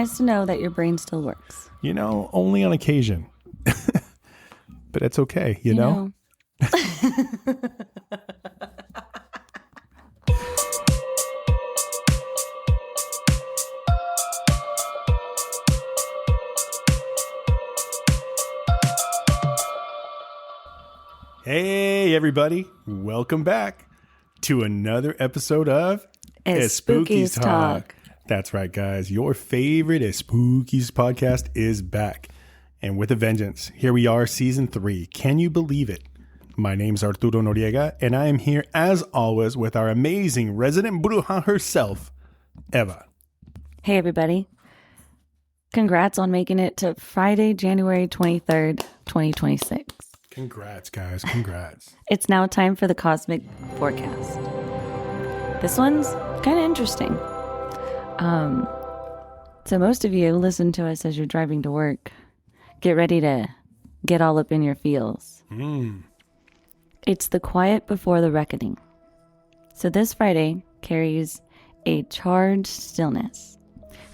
nice to know that your brain still works. You know, only on occasion. But it's okay, you know? Hey, everybody. Welcome back to another episode of Espookys Talk. That's right, guys. Your favorite Espookys podcast is back. And with a vengeance. Here we are, season 3. Can you believe it? My name's Arturo Noriega, and I am here, as always, with our amazing resident bruja herself, Eva. Hey, everybody. Congrats on making it to Friday, January 23rd, 2026. Congrats, guys. Congrats. It's now time for the cosmic forecast. This one's kind of interesting. So most of you listen to us as you're driving to work. Get ready to get all up in your feels. It's the quiet before the reckoning. So this Friday carries a charged stillness.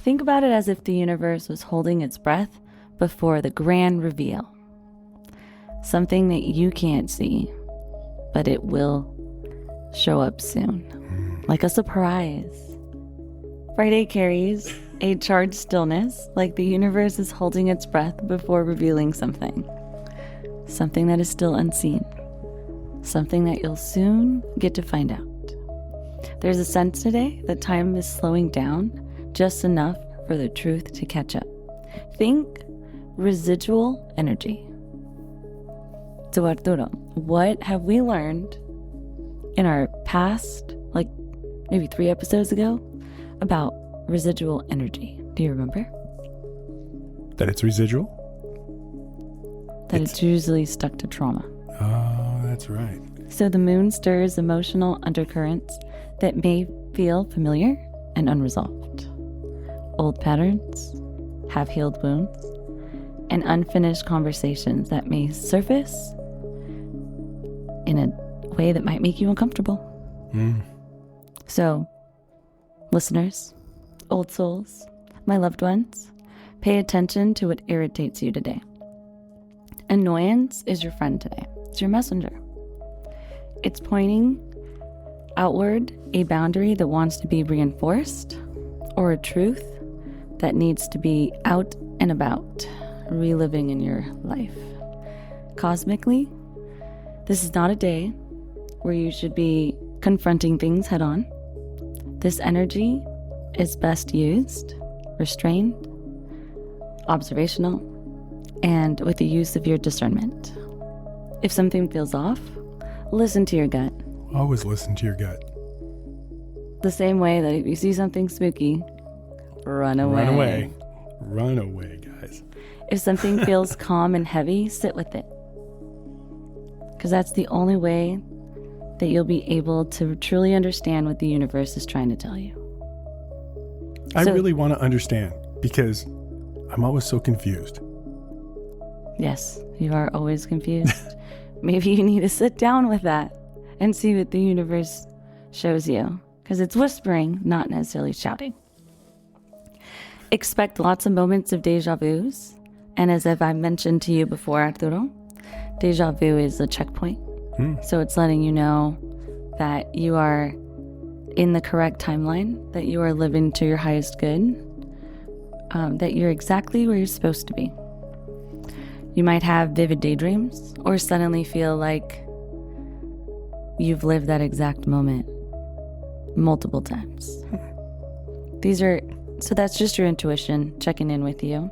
Think about it as if the universe was holding its breath before the grand reveal. Something that you can't see, but it will show up soon. Like a surprise. Friday carries a charged stillness, like the universe is holding its breath before revealing something. Something that is still unseen. Something that you'll soon get to find out. There's a sense today that time is slowing down just enough for the truth to catch up. Think residual energy. So Arturo, what have we learned in our past, like maybe 3 episodes ago, about residual energy? Do you remember? That it's residual? That it's usually stuck to trauma. Oh, that's right. So the moon stirs emotional undercurrents that may feel familiar and unresolved. Old patterns, half-healed wounds, and unfinished conversations that may surface in a way that might make you uncomfortable. So, listeners, old souls, my loved ones, pay attention to what irritates you today. Annoyance is your friend today. It's your messenger. It's pointing outward a boundary that wants to be reinforced, or a truth that needs to be out and about, reliving in your life. Cosmically, this is not a day where you should be confronting things head on. This energy is best used, restrained, observational, and with the use of your discernment. If something feels off, listen to your gut. Always listen to your gut. The same way that if you see something spooky, run away. Run away. Run away, guys. If something feels calm and heavy, sit with it. Because that's the only way that you'll be able to truly understand what the universe is trying to tell you. I really want to understand because I'm always so confused. Yes, you are always confused. Maybe you need to sit down with that and see what the universe shows you. Because it's whispering, not necessarily shouting. Expect lots of moments of deja vus. And as if I mentioned to you before, Arturo, deja vu is a checkpoint. So it's letting you know that you are in the correct timeline, that you are living to your highest good, that you're exactly where you're supposed to be. You might have vivid daydreams or suddenly feel like you've lived that exact moment multiple times. So that's just your intuition checking in with you.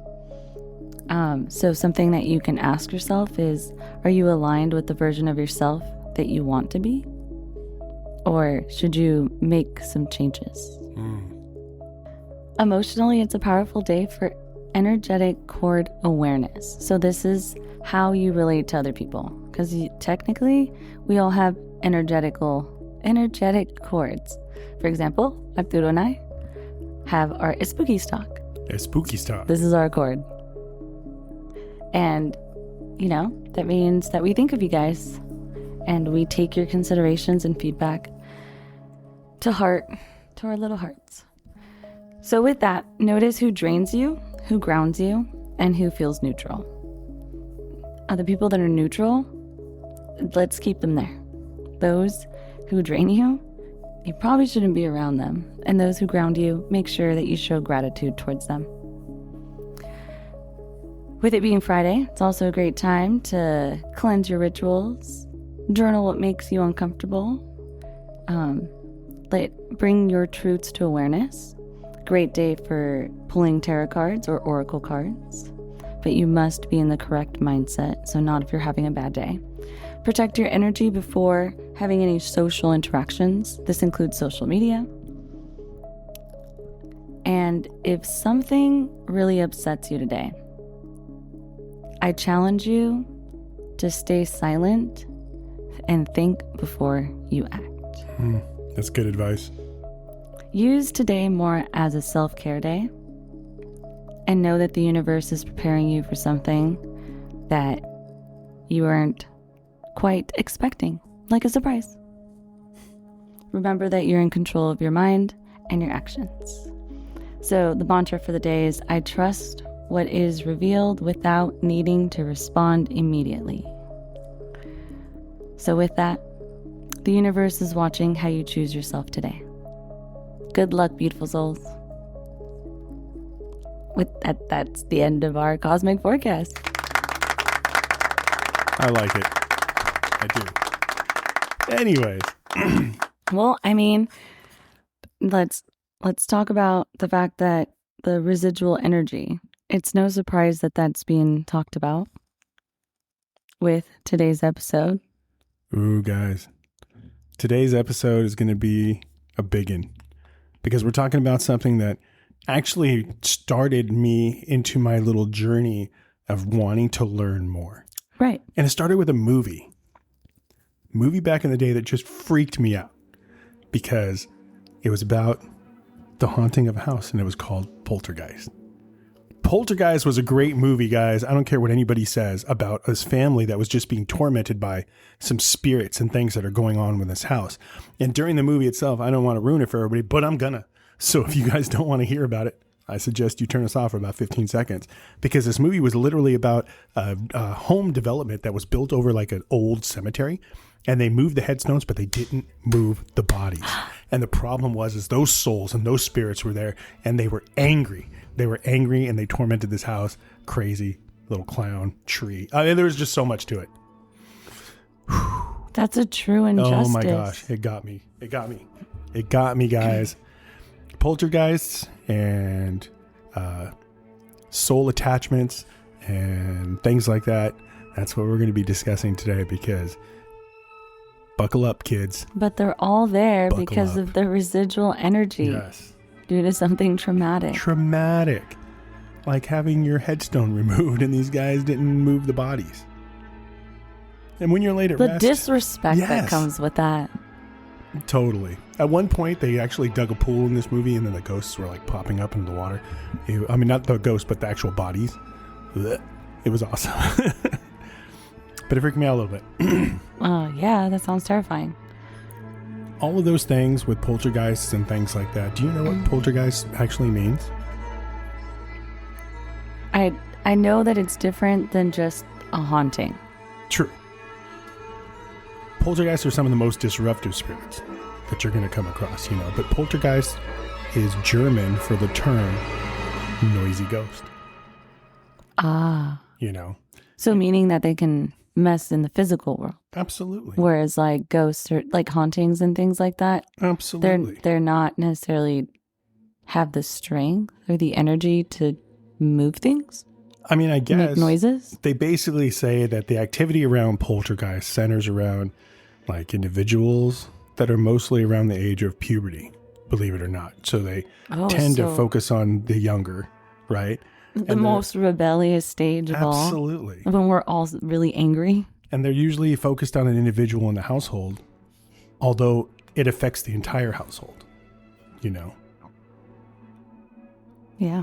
So something that you can ask yourself is, are you aligned with the version of yourself that you want to be? Or should you make some changes? Emotionally, it's a powerful day for energetic cord awareness. So this is how you relate to other people. Because technically, we all have energetic cords. For example, Arturo and I have our Espookys Talk. Espookys Talk. This is our cord. And, you know, that means that we think of you guys and we take your considerations and feedback to heart, to our little hearts. So with that, notice who drains you, who grounds you, and who feels neutral. The people that are neutral, let's keep them there. Those who drain you, you probably shouldn't be around them. And those who ground you, make sure that you show gratitude towards them. With it being Friday, it's also a great time to cleanse your rituals, journal what makes you uncomfortable, bring your truths to awareness. Great day for pulling tarot cards or oracle cards, but you must be in the correct mindset, so not if you're having a bad day. Protect your energy before having any social interactions. This includes social media. And if something really upsets you today, I challenge you to stay silent and think before you act. That's good advice. Use today more as a self-care day and know that the universe is preparing you for something that you aren't quite expecting, like a surprise. Remember that you're in control of your mind and your actions. So the mantra for the day is, I trust what is revealed without needing to respond immediately. So with that, the universe is watching how you choose yourself today. Good luck, beautiful souls. With that, that's the end of our cosmic forecast. I like it. I do. Anyways. Well, I mean, let's talk about the fact that the residual energy, it's no surprise that that's being talked about with today's episode. Ooh, guys. Today's episode is going to be a biggin, because we're talking about something that actually started me into my little journey of wanting to learn more. Right. And it started with a movie back in the day that just freaked me out, because it was about the haunting of a house, and it was called Poltergeist. Poltergeist was a great movie, guys. I don't care what anybody says about this family that was just being tormented by some spirits and things that are going on with this house. And during the movie itself, I don't want to ruin it for everybody, but I'm gonna. So if you guys don't want to hear about it, I suggest you turn us off for about 15 seconds, because this movie was literally about a home development that was built over like an old cemetery, and they moved the headstones, but they didn't move the bodies. And the problem was those souls and those spirits were there, and they were angry. They were angry, and they tormented this house. Crazy little clown tree. There was just so much to it. That's a true injustice. Oh my gosh, it got me. It got me, guys. Poltergeists and soul attachments and things like that. That's what we're going to be discussing today, because buckle up, kids. But they're all there Buckle because up. of the residual energy. Yes. Due to something traumatic. Like having your headstone removed, and these guys didn't move the bodies. And when you're laid at the rest, disrespect that Yes. comes with that. Totally. At one point, they actually dug a pool in this movie, and then the ghosts were like popping up into the water. I mean, not the ghosts, but the actual bodies. Ugh. It was awesome. But it freaked me out a little bit. Yeah, that sounds terrifying. All of those things with poltergeists and things like that. Do you know what poltergeist actually means? I know that it's different than just a haunting. True. Poltergeists are some of the most disruptive spirits that you're going to come across, But poltergeist is German for the term noisy ghost. Ah. So meaning that they can mess in the physical world. Absolutely. Whereas like ghosts or like hauntings and things like that, Absolutely. they're not necessarily have the strength or the energy to move things. I mean, I guess make noises. They basically say that the activity around poltergeist centers around like individuals that are mostly around the age of puberty, believe it or not. So they tend to focus on the younger, right? The most rebellious stage of all. Absolutely. When we're all really angry. And they're usually focused on an individual in the household, although it affects the entire household, Yeah.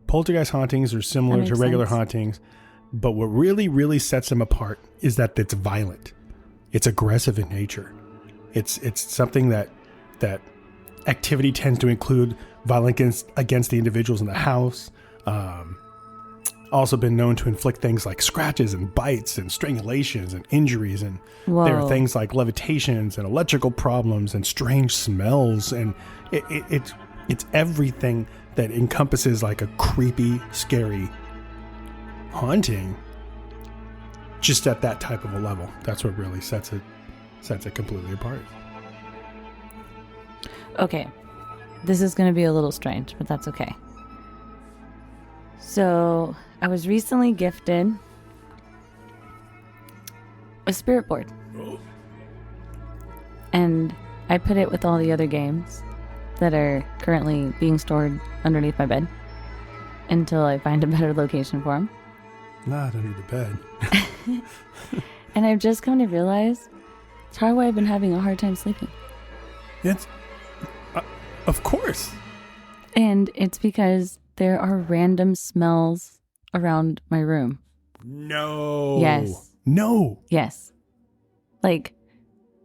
Poltergeist hauntings are similar to regular hauntings, but what really, really sets them apart is that it's violent. It's aggressive in nature. It's something that activity tends to include violent against the individuals in the house. Also been known to inflict things like scratches and bites and strangulations and injuries. And there are things like levitations and electrical problems and strange smells. And it's everything that encompasses like a creepy, scary haunting just at that type of a level. That's what really sets it completely apart. Okay. This is going to be a little strange, but that's okay. So, I was recently gifted a spirit board. And I put it with all the other games that are currently being stored underneath my bed until I find a better location for them. Not under the bed. And I've just come to realize it's probably why I've been having a hard time sleeping. It's, of course. And it's because there are random smells around my room. No. Yes. No. Yes. Like,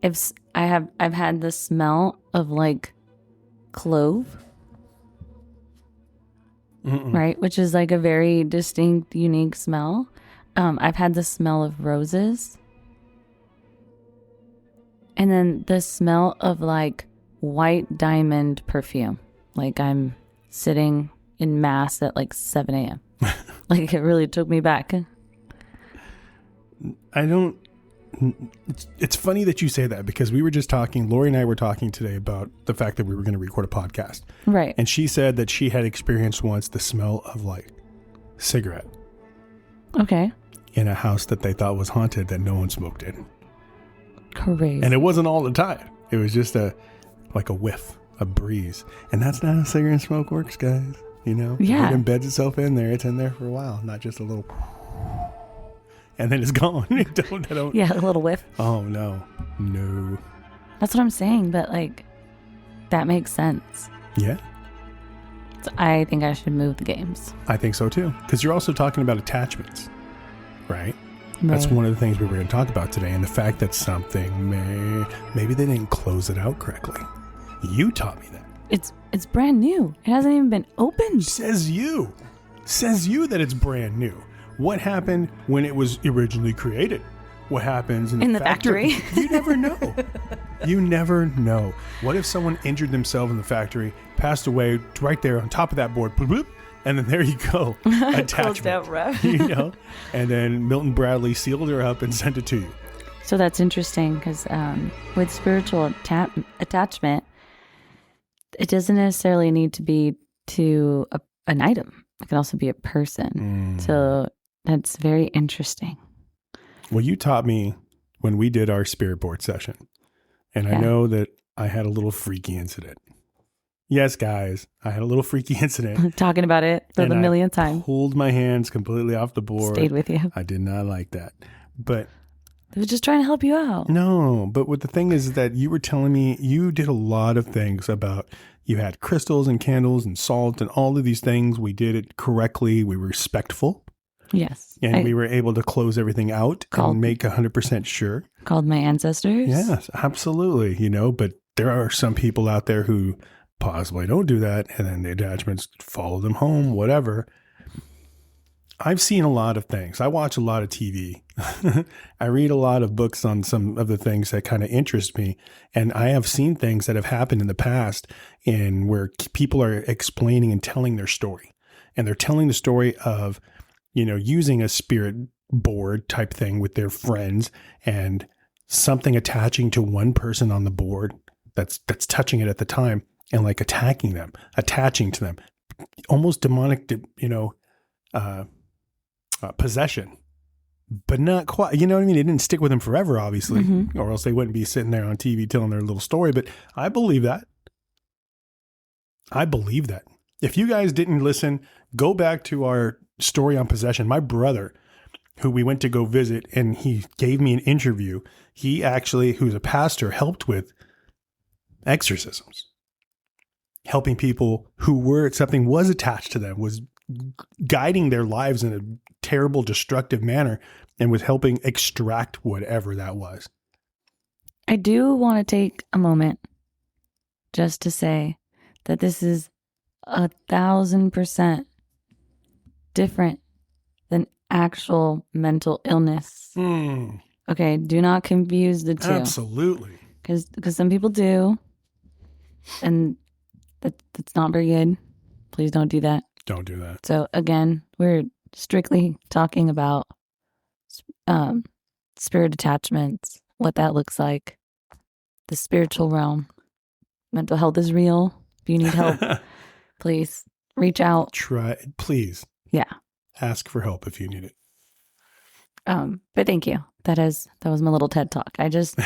if I've had the smell of like clove, right? Which is like a very distinct, unique smell. I've had the smell of roses. And then the smell of like white diamond perfume. Like I'm sitting in mass at like 7 a.m. Like it really took me back. It's funny that you say that because we were just talking, Lori and I were talking today about the fact that we were going to record a podcast. Right. And she said that she had experienced once the smell of like cigarette. Okay. In a house that they thought was haunted that no one smoked in. Crazy. And it wasn't all the time. It was just a whiff, a breeze. And that's not how cigarette smoke works, guys. You know? Yeah. It embeds itself in there. It's in there for a while, not just a little and then it's gone. Yeah, a little whiff. Oh, no. No. That's what I'm saying, but like, that makes sense. Yeah. So I think I should move the games. I think so too. Because you're also talking about attachments, right? That's one of the things we were going to talk about today. And the fact that something maybe they didn't close it out correctly. You taught me that. It's brand new. It hasn't even been opened. Says you that it's brand new. What happened when it was originally created? What happens in the factory? You never know. You never know. What if someone injured themselves in the factory, passed away right there on top of that board, bloop, bloop, and then there you go, attachment. You know, and then Milton Bradley sealed her up and sent it to you. So that's interesting because with spiritual attachment, it doesn't necessarily need to be to an item. It can also be a person. So that's very interesting. Well, you taught me when we did our spirit board session, and I know that I had a little freaky incident. Yes, guys, I had a little freaky incident. Talking about it for the millionth time. Pulled my hands completely off the board. Stayed with you. I did not like that. But they were just trying to help you out. No, but what the thing is that you were telling me you did a lot of things about you had crystals and candles and salt and all of these things. We did it correctly. We were respectful. Yes. And we were able to close everything out and make 100% sure. Called my ancestors. Yes, absolutely. You know, but there are some people out there who possibly don't do that. And then the attachments follow them home, whatever. I've seen a lot of things. I watch a lot of TV. I read a lot of books on some of the things that kind of interest me. And I have seen things that have happened in the past in where people are explaining and telling their story. And they're telling the story of, you know, using a spirit board type thing with their friends and something attaching to one person on the board that's touching it at the time and like attaching to them, almost demonic, possession, but not quite, you know what I mean? It didn't stick with them forever, obviously, or else they wouldn't be sitting there on TV telling their little story. But I believe that. If you guys didn't listen, go back to our story on possession. My brother, who we went to go visit, and he gave me an interview. He actually, who's a pastor, helped with exorcisms, helping people something was attached to them, was guiding their lives in a terrible, destructive manner, and was helping extract whatever that was. I do want to take a moment just to say that this is 1,000% different than actual mental illness. Okay, do not confuse the two. Absolutely. Because some people do, and that's not very good. Please don't do that. Don't do that. So again, we're strictly talking about spirit attachments, what that looks like, the spiritual realm. Mental health is real. If you need help, please reach out. Please. Yeah. Ask for help if you need it. But thank you. That was my little TED talk. I just,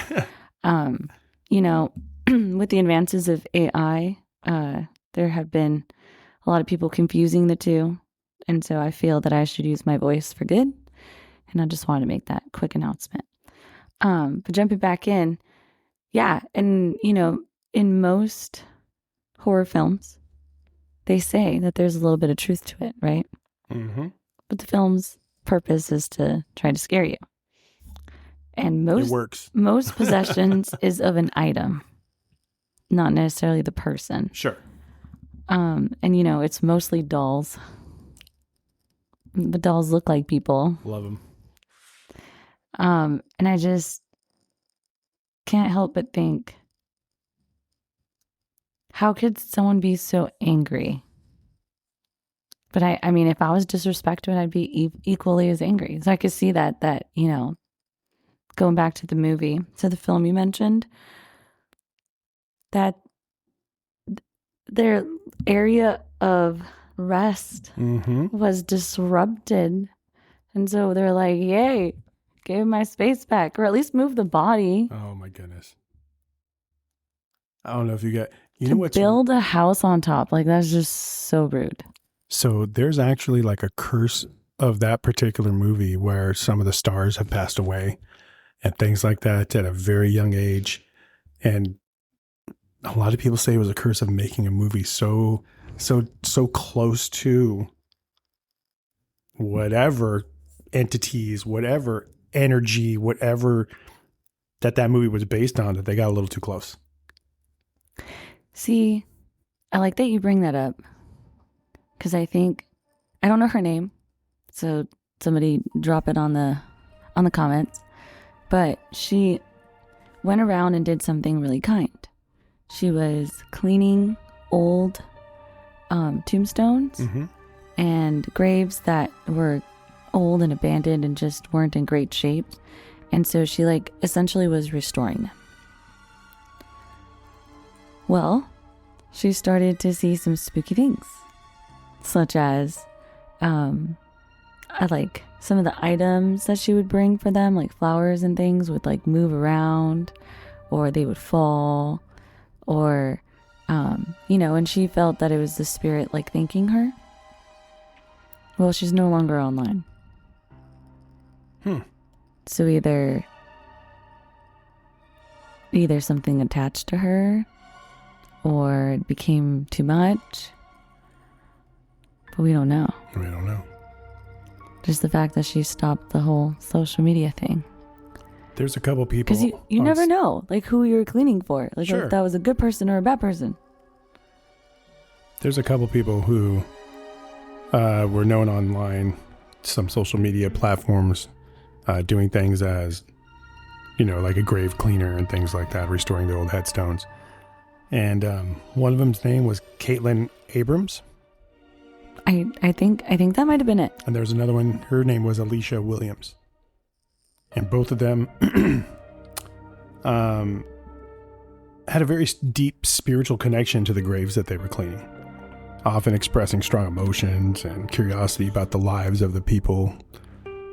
you know, with the advances of AI, there have been a lot of people confusing the two. And so I feel that I should use my voice for good. And I just wanted to make that quick announcement. But jumping back in, yeah. And, you know, in most horror films, they say that there's a little bit of truth to it, right? Mm-hmm. But the film's purpose is to try to scare you. And it works. Most possessions is of an item, not necessarily the person. Sure. And, you know, it's mostly dolls. The dolls look like people. Love them. And I just can't help but think, how could someone be so angry? But I mean, if I was disrespected, I'd be equally as angry. So I could see that, you know, going back to the movie, to the film you mentioned, that their area of rest was disrupted. And so they're like, yay, give my space back, or at least move the body. Oh my goodness. I don't know if you get, build a house on top. Like, that's just so rude. So there's actually like a curse of that particular movie where some of the stars have passed away and things like that at a very young age. And a lot of people say it was a curse of making a movie so close to whatever entities, whatever energy, whatever that movie was based on, that they got a little too close. See, I like that you bring that up, because I don't know her name, so somebody drop it on the comments, but she went around and did something really kind. She was cleaning old tombstones and graves that were old and abandoned and just weren't in great shape. And so she essentially was restoring them. Well, she started to see some spooky things, such as some of the items that she would bring for them, like flowers and things, would move around, or they would fall, or and she felt that it was the spirit thanking her. Well, she's no longer online. So either something attached to her, or it became too much. But we don't know. We don't know. Just the fact that she stopped the whole social media thing. There's a couple people. Because you never know, who you're cleaning for. Sure. If that was a good person or a bad person. There's a couple people who were known online, some social media platforms, doing things as, like a grave cleaner and things like that, restoring the old headstones. And one of them's name was Caitlin Abrams. I think that might have been it. And there's another one. Her name was Alicia Williams. And both of them had a very deep spiritual connection to the graves that they were cleaning, often expressing strong emotions and curiosity about the lives of the people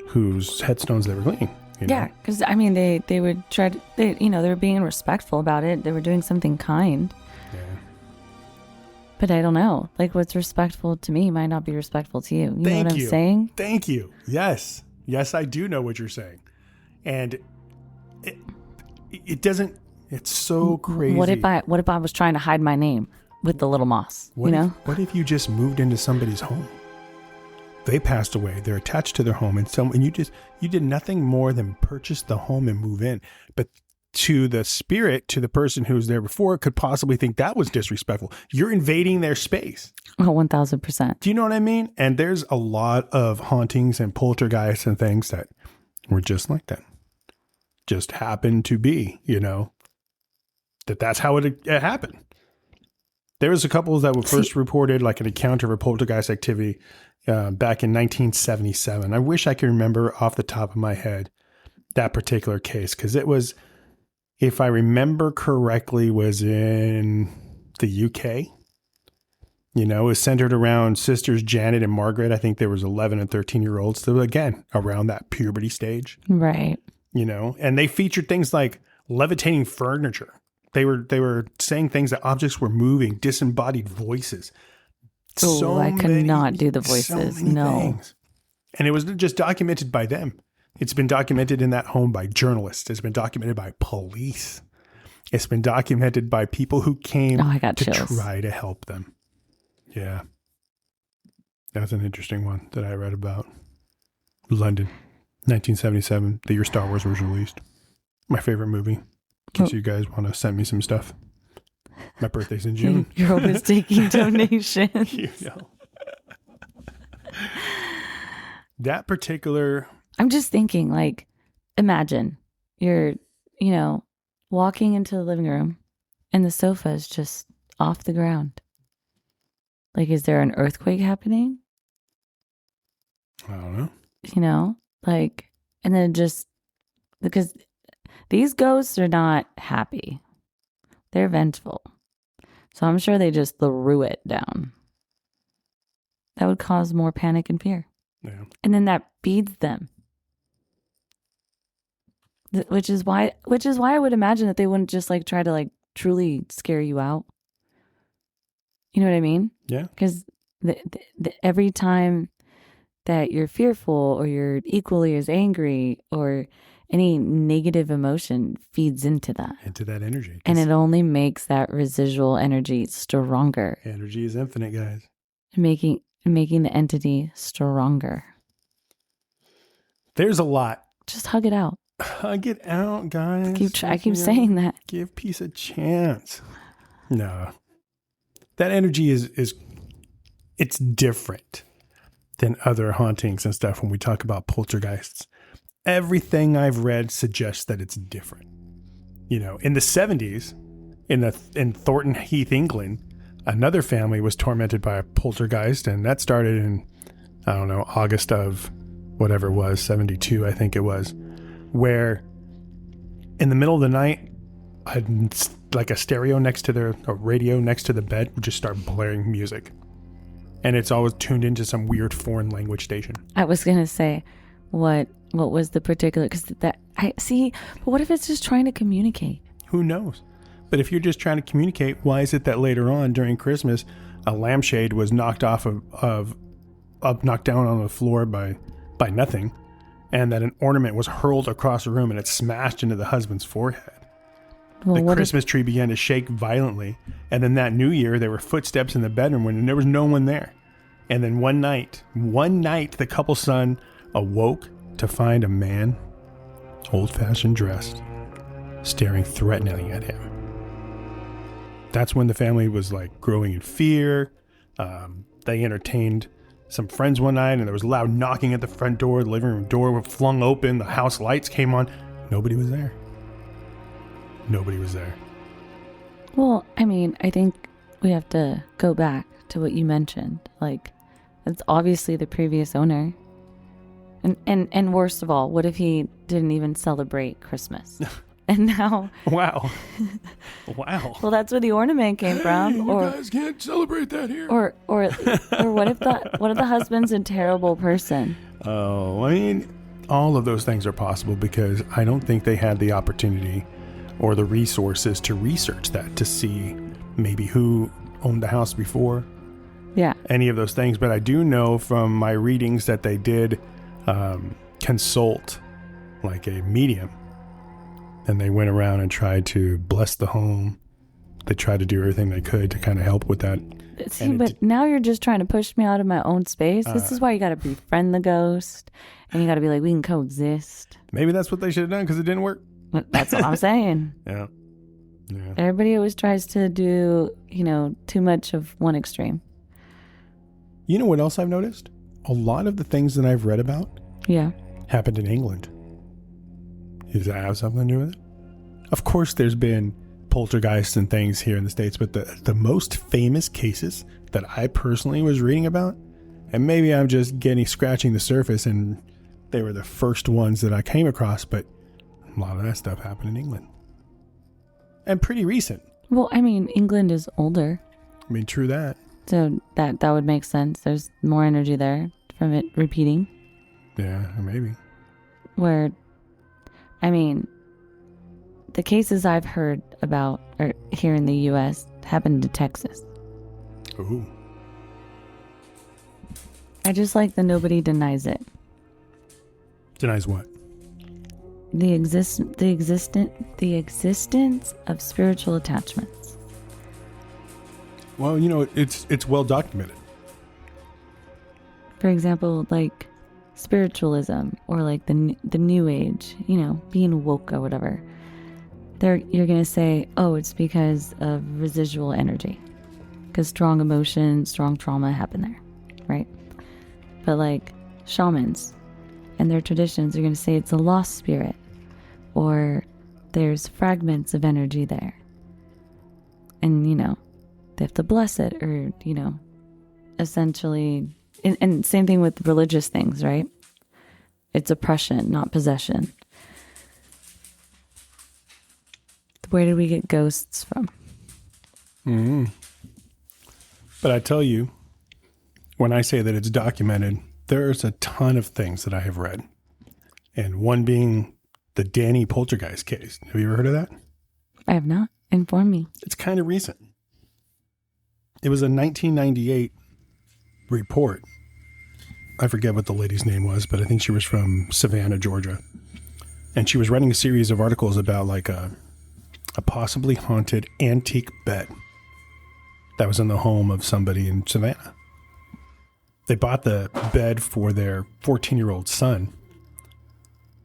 whose headstones they were cleaning. Yeah, because they would try to, they were being respectful about it. They were doing something kind. Yeah. But I don't know. What's respectful to me might not be respectful to you. You know what I'm saying? Thank you. Yes. Yes, I do know what you're saying. And it doesn't, it's so crazy. What if I was trying to hide my name with the little moss? What if you just moved into somebody's home? They passed away. They're attached to their home, and you did nothing more than purchase the home and move in. But to the spirit, to the person who was there before, could possibly think that was disrespectful. You're invading their space. Oh, 1000%. Do you know what I mean? And there's a lot of hauntings and poltergeists and things that were just like that. Just happened to be, that's how it happened. There was a couple that were first reported, like an encounter of a poltergeist activity back in 1977. I wish I could remember off the top of my head that particular case, because it was, if I remember correctly, was in the UK. It was centered around sisters Janet and Margaret. I think there was 11 and 13-year-olds. So again, around that puberty stage. Right. And they featured things like levitating furniture. They were saying things that objects were moving, disembodied voices. Oh, I could not do the voices. So many no. things. And it was just documented by them. It's been documented in that home by journalists. It's been documented by police. It's been documented by people who came to chills. Try to help them. Yeah. That's an interesting one that I read about. London, 1977, the year Star Wars was released. My favorite movie. In case you guys want to send me some stuff. My birthday's in June. You're always taking donations. That particular... I'm just thinking, like, imagine you're, walking into the living room and the sofa is just off the ground. Like, is there an earthquake happening? I don't know. And then just, because these ghosts are not happy. They're vengeful. So I'm sure they just threw it down. That would cause more panic and fear. Yeah. And then that feeds them. Which is why I would imagine that they wouldn't just try to truly scare you out. You know what I mean? Yeah. Because every time that you're fearful or you're equally as angry or any negative emotion feeds into that. Into that energy. And it only makes that residual energy stronger. Energy is infinite, guys. Making the entity stronger. There's a lot. Just hug it out. Hug it out, guys. I keep saying that. Give peace a chance. No. That energy it's different than other hauntings and stuff when we talk about poltergeists. Everything I've read suggests that it's different. In the 70s, in Thornton Heath, England, another family was tormented by a poltergeist, and that started in, I don't know, August of whatever it was, 72, I think it was, where in the middle of the night, like a stereo a radio next to the bed would just start blaring music. And it's always tuned into some weird foreign language station. I was going to say, what was the particular, but what if it's just trying to communicate? Who knows? But if you're just trying to communicate, why is it that later on during Christmas, a lampshade was knocked off knocked down on the floor by nothing, and that an ornament was hurled across the room and it smashed into the husband's forehead? Well, the Christmas tree began to shake violently, and then that New Year, there were footsteps in the bedroom when there was no one there. And then one night, the couple's son awoke to find a man, old-fashioned dressed, staring threateningly at him. That's when the family was growing in fear. They entertained some friends one night, and there was loud knocking at the front door. The living room door was flung open. The house lights came on. Nobody was there. Well, I think we have to go back to what you mentioned. It's obviously the previous owner. And worst of all, what if he didn't even celebrate Christmas? And now... Wow. Well, that's where the ornament came from. You guys can't celebrate that here. Or what if the husband's a terrible person? Oh, all of those things are possible because I don't think they had the opportunity or the resources to research that, to see maybe who owned the house before. Yeah. Any of those things. But I do know from my readings that they did consult a medium, and they went around and tried to bless the home. They tried to do everything they could to kind of help with that. See, but now you're just trying to push me out of my own space. This is why you got to befriend the ghost, and you got to be we can coexist. Maybe that's what they should have done because it didn't work. That's what I'm saying. Yeah. Yeah. Everybody always tries to do, too much of one extreme. You know what else I've noticed? A lot of the things that I've read about happened in England. Does that have something to do with it? Of course, there's been poltergeists and things here in the States, but the most famous cases that I personally was reading about, and maybe I'm just scratching the surface and they were the first ones that I came across, but a lot of that stuff happened in England. And pretty recent. Well, I mean, England is older. I mean, true that. So that would make sense. There's more energy there from it repeating. Yeah, maybe. Where, I mean, the cases I've heard about here in the U.S. happened to Texas. Ooh. I just like that nobody denies it. Denies what? The existence of spiritual attachments. Well, it's well documented. For example, like spiritualism or like the new age, being woke or whatever. You're going to say, oh, it's because of residual energy. Because strong emotions, strong trauma happen there, right? But like shamans and their traditions are going to say it's a lost spirit. Or there's fragments of energy there. And, they have to bless it or, essentially. And same thing with religious things, right? It's oppression, not possession. Where did we get ghosts from? Mm-hmm. But I tell you, when I say that it's documented, there's a ton of things that I have read. And one being the Danny Poltergeist case. Have you ever heard of that? I have not. Inform me. It's kind of recent. It was a 1998 report. I forget what the lady's name was, but I think she was from Savannah, Georgia. And she was writing a series of articles about like a possibly haunted antique bed that was in the home of somebody in Savannah. They bought the bed for their 14-year-old son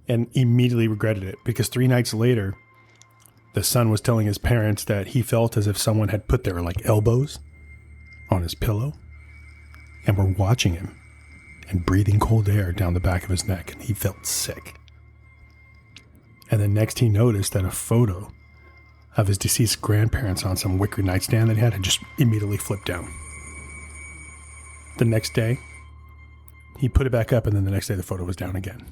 and immediately regretted it because 3 nights later, the son was telling his parents that he felt as if someone had put their like elbows on his pillow and were watching him and breathing cold air down the back of his neck, and he felt sick. And then next he noticed that a photo of his deceased grandparents on some wicker nightstand that he had just immediately flipped down. The next day, he put it back up, and then the next day the photo was down again.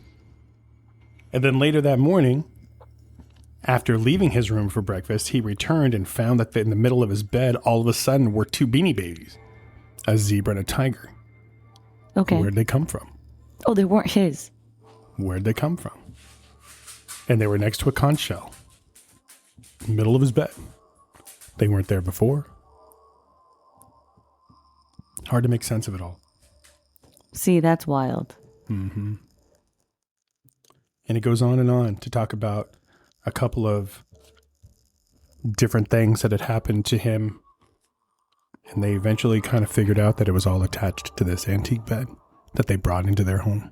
And then later that morning, after leaving his room for breakfast, he returned and found that in the middle of his bed, all of a sudden, were 2 Beanie Babies, a zebra and a tiger. Okay. Where'd they come from? Oh, they weren't his. Where'd they come from? And they were next to a conch shell. Middle of his bed. They weren't there before. Hard to make sense of it all. See, that's wild. Mm-hmm. And it goes on to talk about a couple of different things that had happened to him. And they eventually kind of figured out that it was all attached to this antique bed that they brought into their home.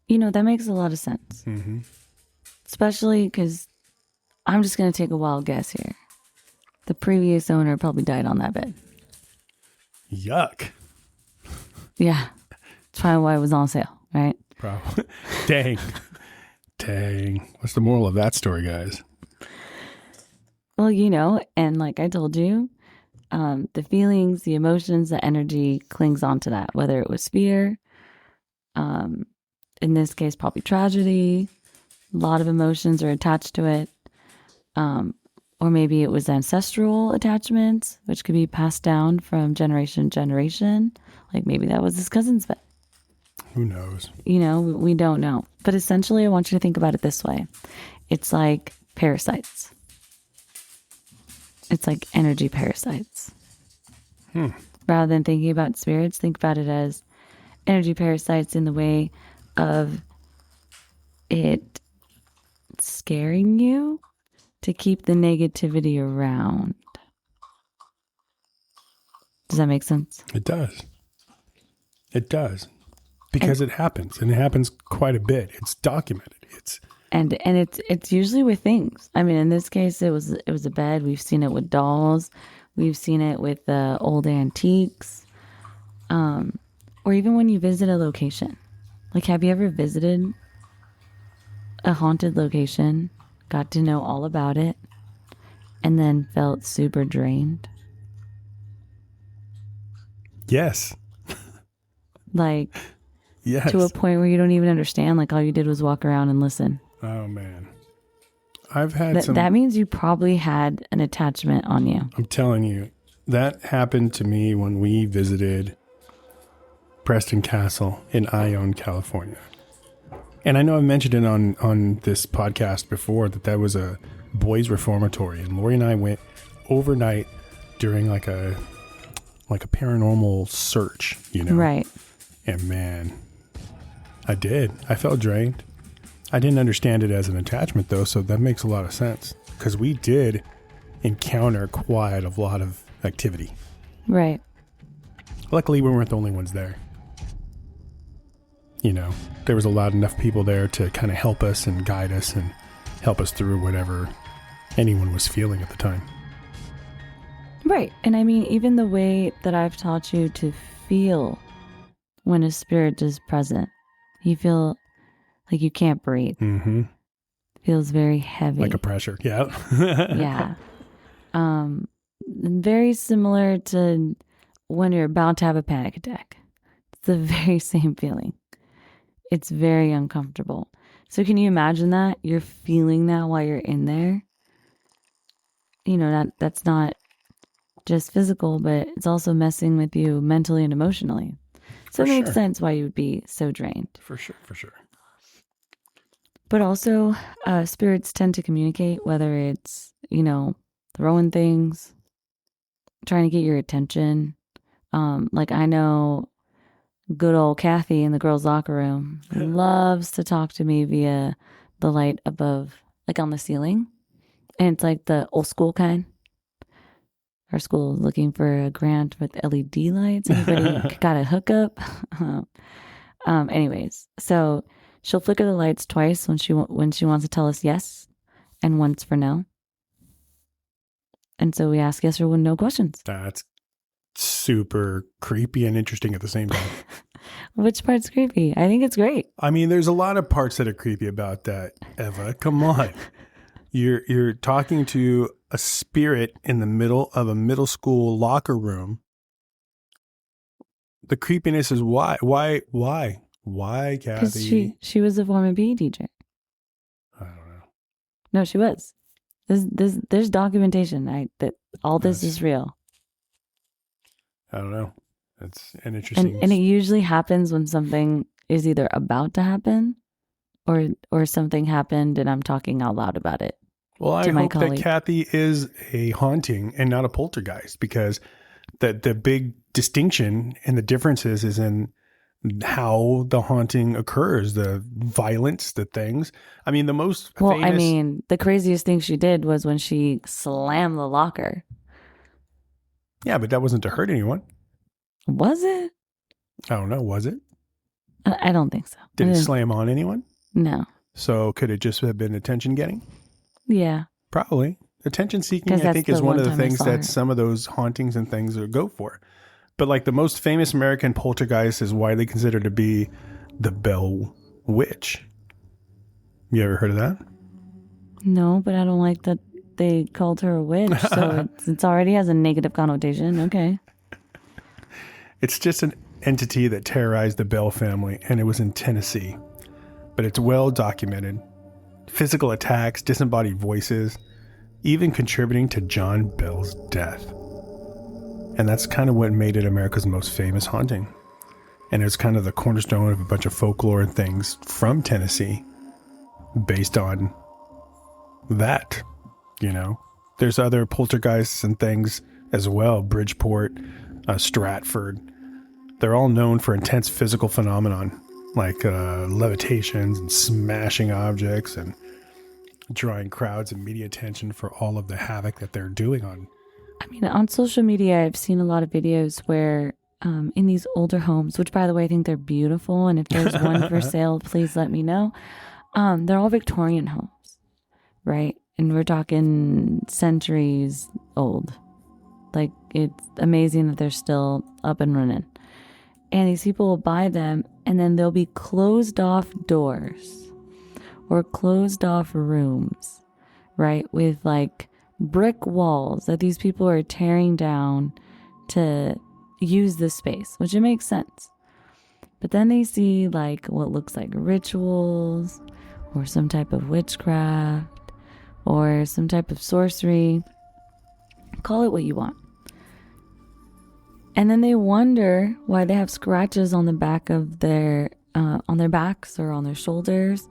That makes a lot of sense. Mm-hmm. Especially because I'm just going to take a wild guess here. The previous owner probably died on that bed. Yuck. Yeah. That's probably why it was on sale, right? Probably. Dang. What's the moral of that story, guys? Well, and like I told you, the feelings, the emotions, the energy clings onto that, whether it was fear, in this case, probably tragedy. A lot of emotions are attached to it. Or maybe it was ancestral attachments, which could be passed down from generation to generation. Like maybe that was his cousin's bed. Who knows? We don't know. But essentially, I want you to think about it this way. It's like parasites. It's like energy parasites. Rather than thinking about spirits, think about it as energy parasites in the way of it scaring you to keep the negativity around. Does that make sense? It does. It does. Because it happens, and it happens quite a bit. It's documented. And it's usually with things. I mean, in this case, it was a bed. We've seen it with dolls. We've seen it with old antiques. Or even when you visit a location. Like, have you ever visited a haunted location, got to know all about it, and then felt super drained? Yes. Like, yes. to a point where you don't even understand. Like, all you did was walk around and listen. Oh, man. I've had some... That means you probably had an attachment on you. I'm telling you, that happened to me when we visited Preston Castle in Ione, California. And I know I've mentioned it on this podcast before that was a boys' reformatory. And Lori and I went overnight during like a paranormal search, you know? Right. And man, I did. I felt drained. I didn't understand it as an attachment though, so that makes a lot of sense. Because we did encounter quite a lot of activity. Right. Luckily, we weren't the only ones there. You know, there was a lot enough people there to kind of help us and guide us and help us through whatever anyone was feeling at the time. Right. And I mean, even the way that I've taught you to feel when a spirit is present, you feel like you can't breathe. Mm-hmm. Feels very heavy. Like a pressure. Yeah. Yeah. Very similar to when you're about to have a panic attack. It's the very same feeling. It's very uncomfortable. So can you imagine that? You're feeling that while you're in there. You know, that's not just physical, but it's also messing with you mentally and emotionally. So it makes sense why you would be so drained. For sure. But also, spirits tend to communicate, whether it's, you know, throwing things, trying to get your attention. Like I know good old Kathy in the girls' locker room loves to talk to me via the light above, like on the ceiling. And it's like the old school kind. Our school is looking for a grant with LED lights. Anybody got a hookup? Anyways, so she'll flicker the lights twice when she wants to tell us yes, and once for no. And so we ask yes or no questions. That's super creepy and interesting at the same time. Which part's creepy? I think it's great. I mean, there's a lot of parts that are creepy about that, Eva. Come on. You're talking to a spirit in the middle of a middle school locker room. The creepiness is why, Kathy? Because she was a former PE teacher. I don't know. No, she was. There's documentation that all this is real. I don't know. It's an interesting... And it usually happens when something is either about to happen or something happened and I'm talking out loud about it. Well, I hope that Kathy is a haunting and not a poltergeist, because the big distinction and the differences is in how the haunting occurs, the violence, the things. I mean, the most famous... I mean, the craziest thing she did was when she slammed the locker. Yeah, but that wasn't to hurt anyone. Was it? I don't know. Was it? I don't think so. Did it slam on anyone? No. So could it just have been attention getting? Yeah. Probably. Attention seeking, I think, is one of the things that some of those hauntings and things go for. But like the most famous American poltergeist is widely considered to be the Bell Witch. You ever heard of that? No, but I don't like that they called her a witch. So it already has a negative connotation. Okay. It's just an entity that terrorized the Bell family, and it was in Tennessee. But it's well documented. Physical attacks, disembodied voices, even contributing to John Bell's death. And that's kind of what made it America's most famous haunting. And it's kind of the cornerstone of a bunch of folklore and things from Tennessee based on that, you know. There's other poltergeists and things as well. Bridgeport, Stratford. They're all known for intense physical phenomenon, like levitations and smashing objects and drawing crowds and media attention for all of the havoc that they're doing on. I mean, on social media, I've seen a lot of videos where in these older homes, which by the way, I think they're beautiful. And if there's one for sale, please let me know. They're all Victorian homes, right? And we're talking centuries old. Like, it's amazing that they're still up and running. And these people will buy them, and then there'll be closed off doors or closed off rooms, right? With like brick walls that these people are tearing down to use this space, which it makes sense. But then they see like what looks like rituals or some type of witchcraft or some type of sorcery. Call it what you want. And then they wonder why they have scratches on the back of their, on their backs or on their shoulders.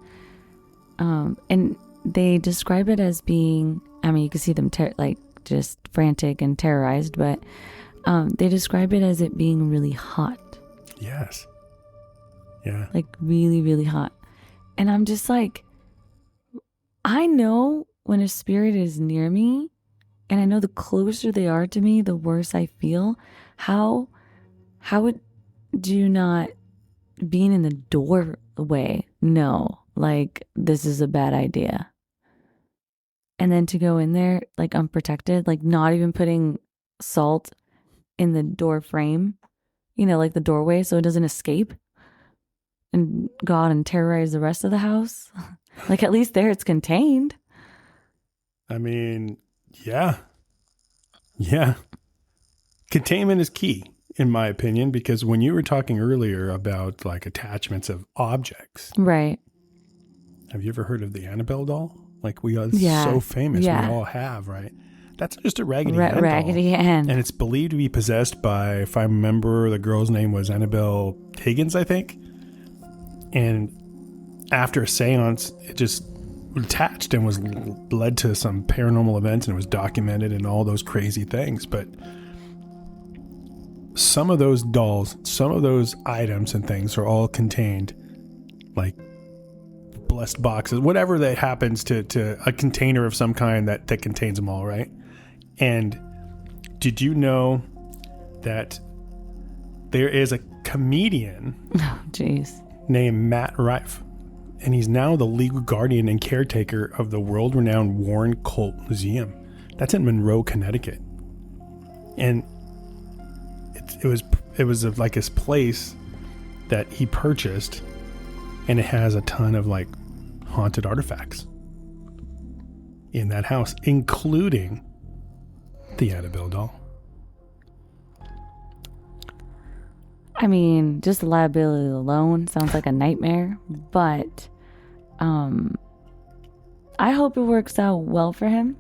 And they describe it as being, I mean, you can see them like just frantic and terrorized, but they describe it as it being really hot. Yes. Yeah. Like really, really hot. And I'm just like, I know when a spirit is near me, and I know the closer they are to me, the worse I feel. How would you not, being in the doorway, no, like this is a bad idea. And then to go in there like unprotected, like not even putting salt in the door frame, like the doorway so it doesn't escape and go out and terrorize the rest of the house. Like at least there it's contained. I mean, yeah. Yeah. Containment is key, in my opinion, because when you were talking earlier about like attachments of objects. Right. Have you ever heard of the Annabelle doll? Like Yeah. So famous. Yeah. We all have, right? That's just a Raggedy Ann doll. Raggedy Ann. And it's believed to be possessed by, if I remember, the girl's name was Annabelle Higgins, I think. And after a seance, it just attached and was led to some paranormal events, and it was documented and all those crazy things. But some of those dolls, some of those items and things are all contained, like blessed boxes, whatever that happens to a container of some kind that contains them all, right? And did you know that there is a comedian named Matt Rife, and he's now the legal guardian and caretaker of the world-renowned Warren Cult Museum. That's in Monroe, Connecticut. And it was like his place that he purchased, and it has a ton of like haunted artifacts in that house, including the Annabelle doll. I mean, just the liability alone sounds like a nightmare, but I hope it works out well for him.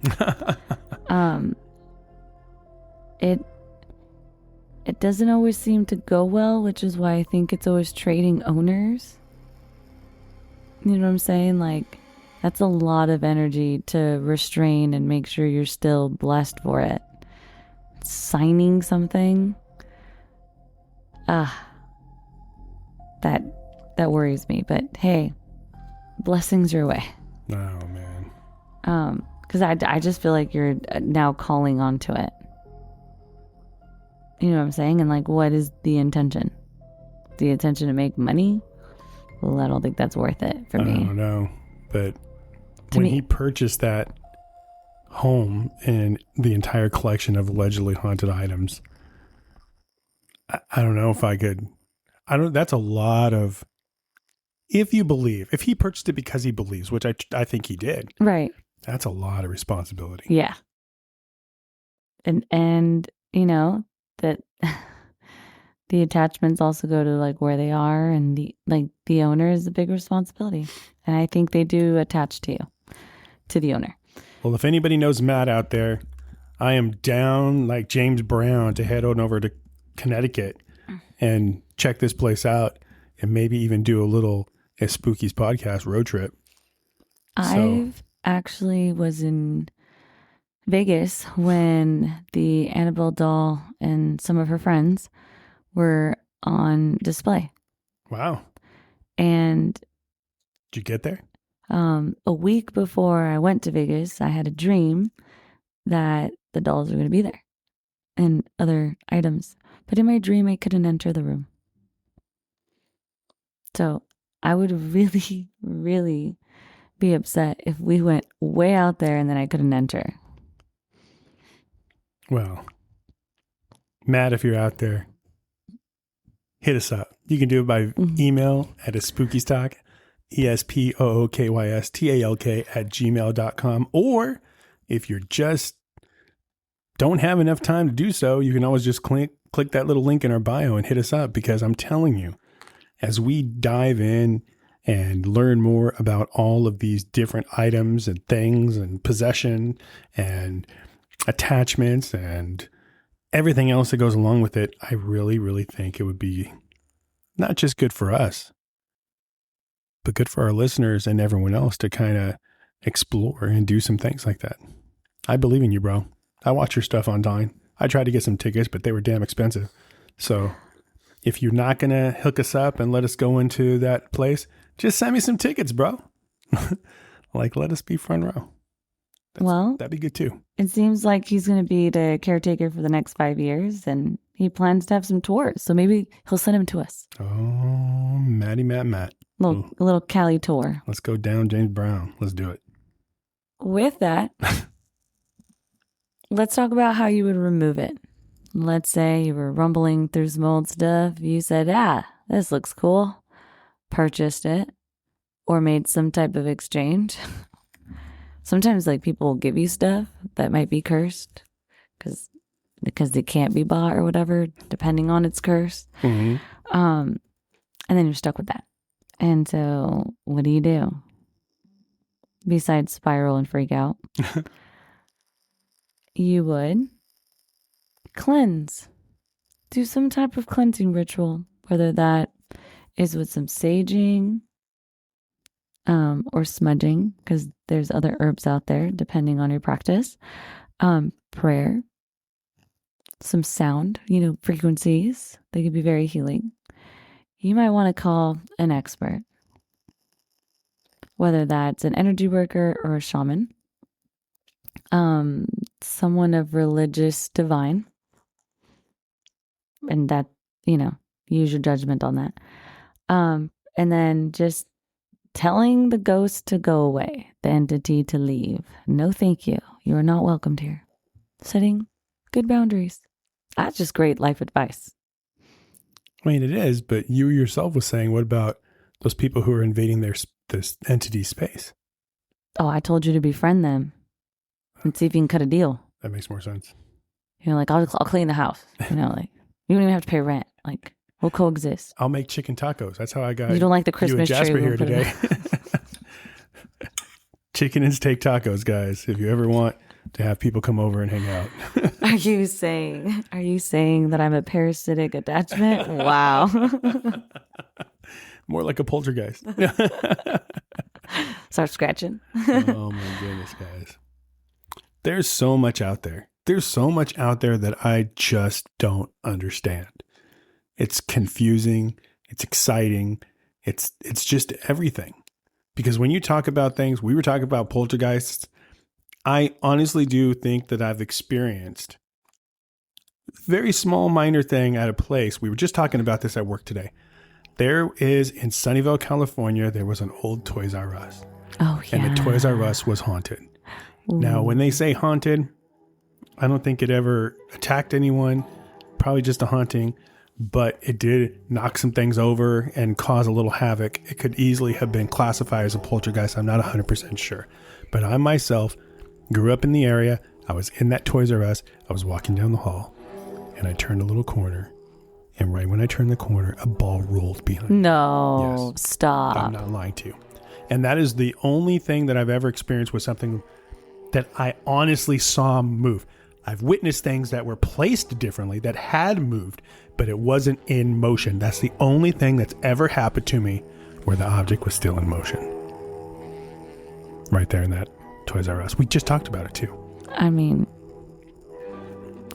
It doesn't always seem to go well, which is why I think it's always trading owners. You know what I'm saying? Like, that's a lot of energy to restrain and make sure you're still blessed for it. Signing something. That worries me, but hey, blessings your way. Oh man. Because I just feel like you're now calling onto it. You know what I'm saying? And like, what is the intention? The intention to make money? Well, I don't think that's worth it for me. I don't know, but when he purchased that home and the entire collection of allegedly haunted items, I don't know if I could. That's a lot of. If you believe, if he purchased it because he believes, which I think he did, right? That's a lot of responsibility. Yeah. And that the attachments also go to like where they are, and the owner is a big responsibility, and I think they do attach to the owner. Well, if anybody knows Matt out there, I am down like James Brown to head on over to Connecticut and check this place out, and maybe even do a little Espookys podcast road trip. I've actually was in Vegas when the Annabelle doll and some of her friends were on display. Wow. And did you get there? A week before I went to Vegas, I had a dream that the dolls were going to be there and other items. But in my dream, I couldn't enter the room. So I would really, really be upset if we went way out there and then I couldn't enter. Well, Matt, if you're out there, hit us up. You can do it by email at Espookys Talk, ESPOOKYSTALK@gmail.com. Or if you're just don't have enough time to do so, you can always just click that little link in our bio and hit us up, because I'm telling you, as we dive in and learn more about all of these different items and things and possession and attachments and everything else that goes along with it, I really, really think it would be not just good for us, but good for our listeners and everyone else to kind of explore and do some things like that. I believe in you, bro. I watch your stuff online. I tried to get some tickets, but they were damn expensive. So if you're not going to hook us up and let us go into that place, just send me some tickets, bro. Like, let us be front row. That'd be good too. It seems like he's going to be the caretaker for the next 5 years, and he plans to have some tours. So maybe he'll send him to us. Oh, Matt. A little Cali tour. Let's go down James Brown. Let's do it. With that, let's talk about how you would remove it. Let's say you were rumbling through some old stuff. You said, this looks cool. Purchased it or made some type of exchange. Sometimes like people will give you stuff that might be cursed because it can't be bought or whatever, depending on its curse. Mm-hmm. And then you're stuck with that. And so what do you do? Besides spiral and freak out, you would cleanse. Do some type of cleansing ritual, whether that is with some saging or smudging, because there's other herbs out there, depending on your practice. Prayer, some sound, frequencies. They could be very healing. You might want to call an expert, whether that's an energy worker or a shaman, someone of religious divine, and that, use your judgment on that. And then just telling the ghost to go away, the entity to leave. No, thank you. You are not welcomed here. Setting good boundaries. That's just great life advice. I mean, it is, but you yourself was saying, what about those people who are invading this entity's space? Oh, I told you to befriend them and see if you can cut a deal. That makes more sense. Like, I'll clean the house. Like, you don't even have to pay rent. Like, we'll coexist. I'll make chicken tacos. That's how I got you don't like the Christmas you and Jasper tree here today. Chicken and steak tacos, guys. If you ever want to have people come over and hang out. Are you saying that I'm a parasitic attachment? Wow. More like a poltergeist. Start scratching. Oh my goodness, guys. There's so much out there. There's so much out there that I just don't understand. It's confusing. It's exciting. It's just everything. Because when you talk about things, we were talking about poltergeists. I honestly do think that I've experienced a very small minor thing at a place. We were just talking about this at work today. There is in Sunnyvale, California, there was an old Toys R Us. Oh, yeah. And the Toys R Us was haunted. Ooh. Now, when they say haunted, I don't think it ever attacked anyone. Probably just a haunting. But it did knock some things over and cause a little havoc. It could easily have been classified as a poltergeist. I'm not 100% sure. But I myself grew up in the area. I was in that Toys R Us. I was walking down the hall and I turned a little corner. And right when I turned the corner, a ball rolled behind me. No, yes. Stop. I'm not lying to you. And that is the only thing that I've ever experienced with something that I honestly saw move. I've witnessed things that were placed differently that had moved, but it wasn't in motion. That's the only thing that's ever happened to me where the object was still in motion. Right there in that Toys R Us. We just talked about it too. I mean,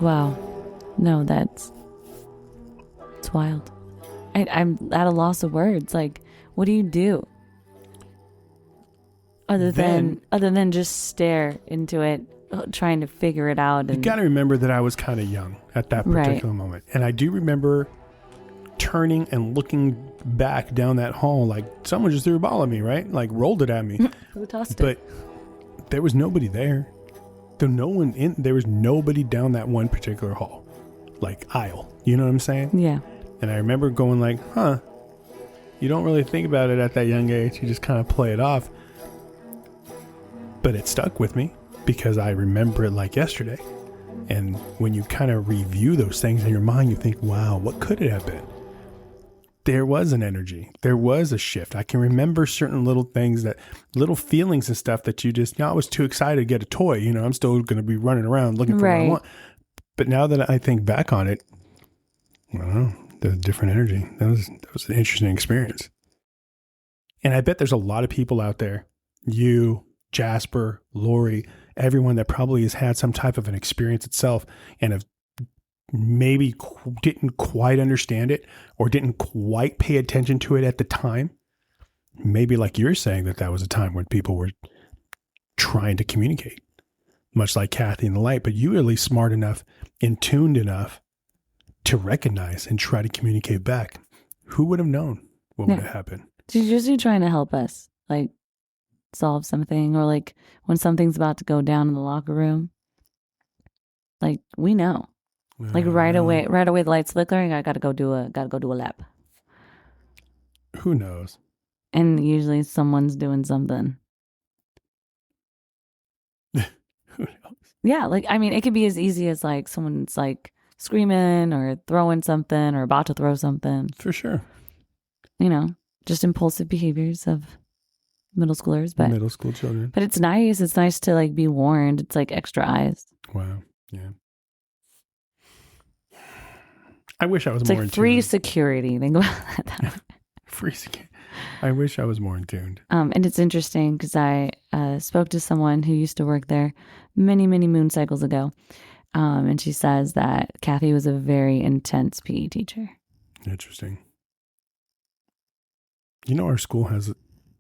wow. No, it's wild. I'm at a loss of words. Like, what do you do? Other than just stare into it, trying to figure it out. And you got to remember that I was kind of young at that particular moment. And I do remember turning and looking back down that hall like someone just threw a ball at me, right? Like rolled it at me. Who tossed it? But there was nobody there. There was nobody down that one particular hall, like aisle. You know what I'm saying? Yeah. And I remember going like, you don't really think about it at that young age. You just kind of play it off. But it stuck with me because I remember it like yesterday. And when you kind of review those things in your mind, you think, wow, what could it have been? There was an energy. There was a shift. I can remember certain little things, little feelings and stuff that I was too excited to get a toy. I'm still going to be running around looking for what I want. But now that I think back on it, I don't know, there's a different energy. That was an interesting experience. And I bet there's a lot of people out there, you, Jasper, Lori, everyone that probably has had some type of an experience itself and have maybe didn't quite understand it or didn't quite pay attention to it at the time. Maybe like you're saying that was a time when people were trying to communicate, much like Kathy and the light, but you were at least smart enough and tuned enough to recognize and try to communicate back. Who would have known what would have happened? She's usually trying to help us, like solve something, or like when something's about to go down in the locker room. Like we know, like right away the light's flickering. I gotta go do a lap. Who knows? And usually someone's doing something. Who knows? Yeah, like I mean, it could be as easy as like someone's like screaming or throwing something or about to throw something. For sure. Just impulsive behaviors of middle schoolers, but middle school children. But it's nice. It's nice to like be warned. It's like extra eyes. Wow. Yeah. I wish I was more in tune. It's like free security. Think about that. Free security. I wish I was more in tune. And it's interesting because I spoke to someone who used to work there many, many moon cycles ago. And she says that Kathy was a very intense PE teacher. Interesting. Our school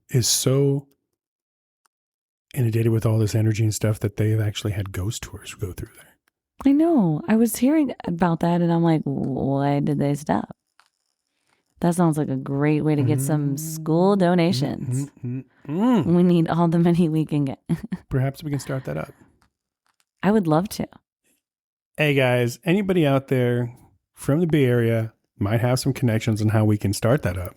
is so inundated with all this energy and stuff that they've actually had ghost tours go through there. I know. I was hearing about that and I'm like, why did they stop? That sounds like a great way to get some school donations. We need all the money we can get. Perhaps we can start that up. I would love to. Hey guys, anybody out there from the Bay Area might have some connections on how we can start that up.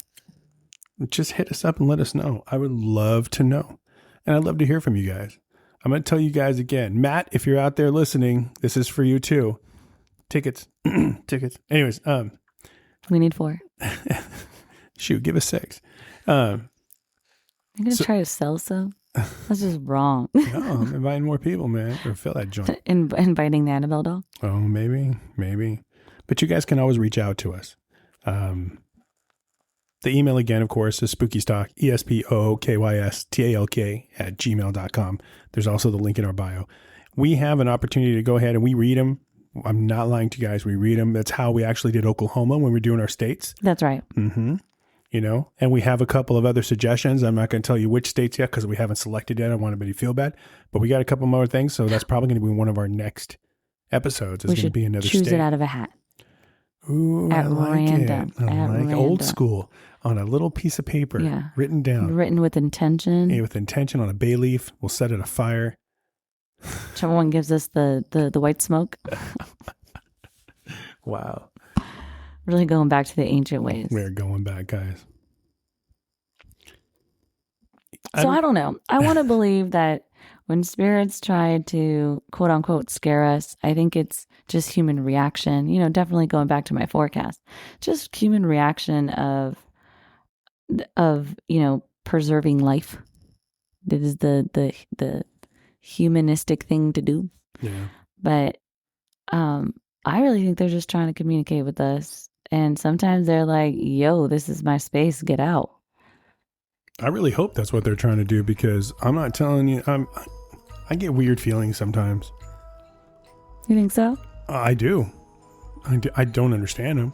Just hit us up and let us know. I would love to know. And I'd love to hear from you guys. I'm going to tell you guys again. Matt, if you're out there listening, this is for you too. Tickets. Tickets. Anyways. We need 4. Shoot, give us 6. I'm going to try to sell some. That's just wrong. No, I'm inviting more people, man. Or fill that joint. Inviting the Annabelle doll? Oh, maybe. But you guys can always reach out to us. The email again, of course, is Espookys Talk, ESPOOKYSTALK @gmail.com. There's also the link in our bio. We have an opportunity to go ahead and we read them. I'm not lying to you guys. We read them. That's how we actually did Oklahoma when we were doing our states. That's right. Mm-hmm. And we have a couple of other suggestions. I'm not going to tell you which states yet because we haven't selected yet. I don't want anybody to feel bad. But we got a couple more things. So that's probably going to be one of our next episodes. It's going to be another state. Choose it out of a hat. Ooh, I like random. It. I like old school on a little piece of paper, written down. Written with intention. Yeah, with intention on a bay leaf. We'll set it afire. Whichever one gives us the white smoke. Wow. Really going back to the ancient ways. We're going back, guys. So I don't know. I want to believe that when spirits try to quote unquote scare us, I think it's just human reaction. Definitely going back to my forecast, just human reaction of preserving life. This is the humanistic thing to do. Yeah. But I really think they're just trying to communicate with us. And sometimes they're like, yo, this is my space. Get out. I really hope that's what they're trying to do because I'm not telling you. I get weird feelings sometimes. You think so? I do. I don't understand them.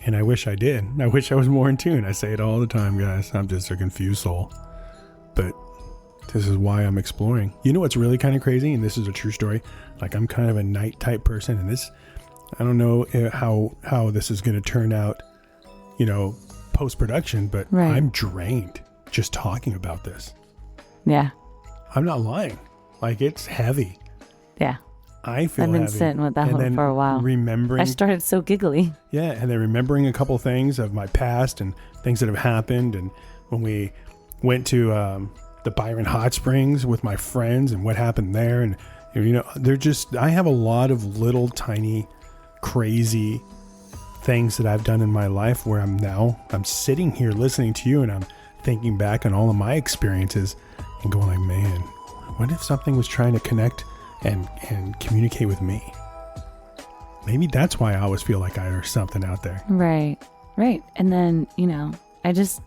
And I wish I did. I wish I was more in tune. I say it all the time, guys. I'm just a confused soul. But this is why I'm exploring. You know what's really kind of crazy? And this is a true story. Like I'm kind of a night type person. And this, I don't know how this is going to turn out post-production, but Right. I'm drained just talking about this. Yeah. I'm not lying. Like, it's heavy. Yeah. I feel I've been heavy. sitting with that And one then for a while. remembering, I started so giggly. yeah, and then remembering a couple things of my past and things that have happened, and when we went to the Byron Hot Springs with my friends and what happened there, and I have a lot of little tiny crazy things that I've done in my life where I'm sitting here listening to you, and I'm thinking back on all of my experiences and going like, man, what if something was trying to connect and communicate with me? Maybe that's why I always feel like there's something out there. Right. And then, I just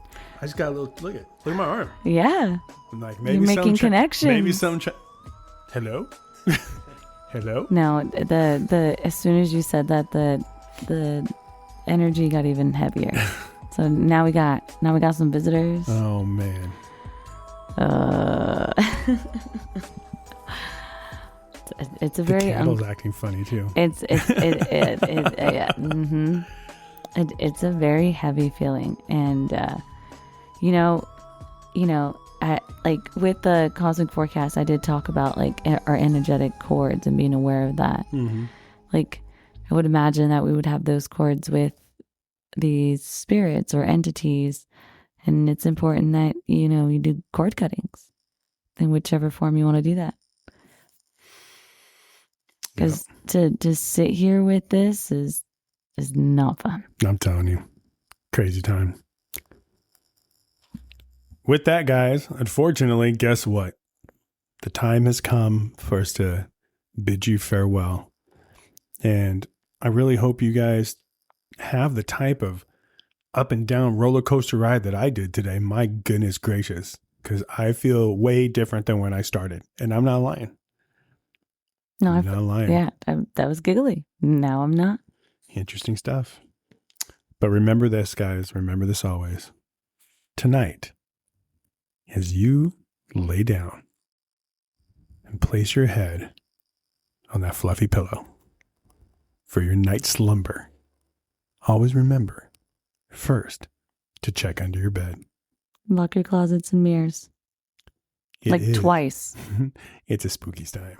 got a little, look at my arm. yeah. I'm like, You're making connections. Maybe hello? Hello? No, the as soon as you said that, the energy got even heavier. So now we got some visitors. Oh man. It's a The very candle's acting funny too. It's yeah, mm-hmm. It's a very heavy feeling, and I like with the cosmic forecast, I did talk about like our energetic cords and being aware of that. Mm-hmm. Like, I would imagine that we would have those cords with these spirits or entities, and it's important that you do cord cuttings in whichever form you want to do that. Because to sit here with this is not fun. I'm telling you, crazy time. With that, guys, unfortunately, guess what? The time has come for us to bid you farewell. And I really hope you guys have the type of up and down roller coaster ride that I did today. My goodness gracious. Because I feel way different than when I started. And I'm not lying. No, I'm not lying. Yeah, that was giggly. Now I'm not. Interesting stuff. But remember this, guys. Remember this always. Tonight, as you lay down and place your head on that fluffy pillow for your night slumber, always remember first to check under your bed. Lock your closets and mirrors. It is. Twice. It's a spooky time.